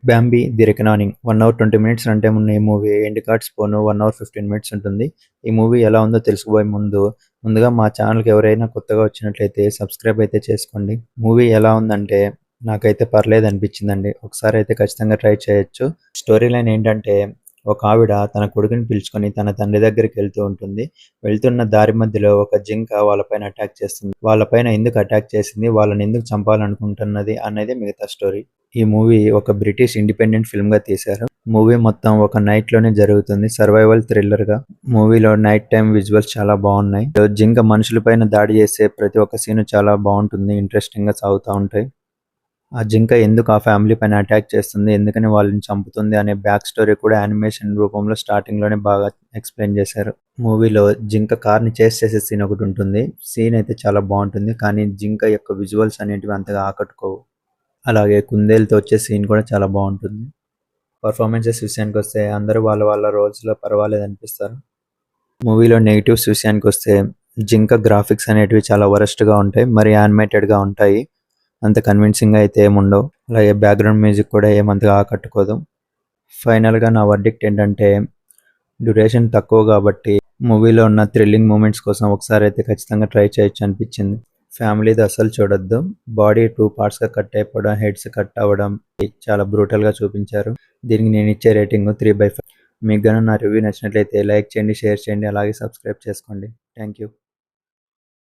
'బ్యాంబీ the reckoning' 1 hour 20 minutes run time ఉన్న ఈ movie end cards పోను 1 అవర్ 15 మినిట్స్ ఉంటుంది. ఈ మూవీ ఎలా ఉందో తెలుసుకోబోయే ముందుగా మా ఛానల్‌కి ఎవరైనా కొత్తగా వచ్చినట్లయితే సబ్స్క్రైబ్ అయితే చేసుకోండి. మూవీ ఎలా ఉందంటే నాకైతే పర్లేదనిపించిందండి. ఒకసారి అయితే ఖచ్చితంగా ట్రై చేయొచ్చు. స్టోరీ లైన్ ఏంటంటే ఒక ఆవిడ తన కొడుకుని పిలుచుకొని తన తండ్రి దగ్గరికి వెళ్తూ ఉంటుంది. వెళ్తున్న దారి మధ్యలో ఒక జింక వాళ్ళపైన అటాక్ చేస్తుంది. వాళ్ళపైన ఎందుకు అటాక్ చేసింది? వాళ్ళని ఎందుకు చంపాలనుకుంటున్నది అనేది మిగతా స్టోరీ. ఈ మూవీ ఒక బ్రిటిష్ ఇండిపెండెంట్ ఫిల్మ్‌గా తీశారు. మూవీ మొత్తం ఒక నైట్‌లోనే జరుగుతుంది. సర్వైవల్ థ్రిల్లర్‌గా. మూవీలో నైట్ టైమ్ విజువల్స్ చాలా బాగున్నాయి. జింక మనుషులపైన దాడి చేసే ప్రతి ఒక్క సీన్ చాలా బాగుంటుంది. ఇంట్రెస్టింగ్‌గా సాగుతా ఉంటాయి. ఆ జింక ఎందుకు ఆ ఫ్యామిలీ పైన అటాక్ చేస్తుంది? ఎందుకని వాళ్ళని చంపుతుంది? అనే బ్యాక్ స్టోరీ కూడా యానిమేషన్ రూపంలో స్టార్టింగ్‌లోనే బాగా ఎక్స్‌ప్లెయిన్ చేశారు. మూవీలో జింక కార్‌ని చేస్ చేసే సీన్ ఒకటుంటుంది. సీన్ అయితే చాలా బాగుంటుంది. కానీ జింక యొక్క విజువల్స్ అనేటివి అంతగా ఆకట్టుకోవు. అలాగే కుందేలుతో వచ్చే సీన్ కూడా చాలా బాగుంటుంది. పర్ఫార్మెన్సెస్ విషయానికొస్తే అందరూ వాళ్ళ వాళ్ళ రోల్స్‌లో పర్వాలేదనిపిస్తారు. మూవీలో నెగెటివ్స్ విషయానికొస్తే జింక గ్రాఫిక్స్ అనేటివి చాలా వరస్ట్‌గా ఉంటాయి. మరి యానిమేటెడ్‌గా ఉంటాయి. అంత కన్విన్సింగ్‌గా అయితే ఏముండవు. అలాగే బ్యాక్‌గ్రౌండ్ మ్యూజిక్ కూడా ఏమంతగా ఆకట్టుకోదు. ఫైనల్‌గా నా వర్డిక్ట్ ఏంటంటే డ్యూరేషన్ తక్కువ కాబట్టి మూవీలో ఉన్న థ్రిల్లింగ్ మూమెంట్స్ కోసం ఒకసారి అయితే ఖచ్చితంగా ట్రై చేయొచ్చు అనిపించింది. ఫ్యామిలీది అస్సలు చూడొద్దు. బాడీ 2 పార్ట్స్‌గా కట్ అయిపోవడం, హెడ్స్ కట్ అవ్వడం చాలా బ్రూటల్‌గా చూపించారు. దీనికి నేను ఇచ్చే రేటింగ్ 3/5. మీకు గాని నా రివ్యూ నచ్చినట్లయితే లైక్ చేయండి, షేర్ చేయండి, అలాగే సబ్స్క్రైబ్ చేసుకోండి. Thank you.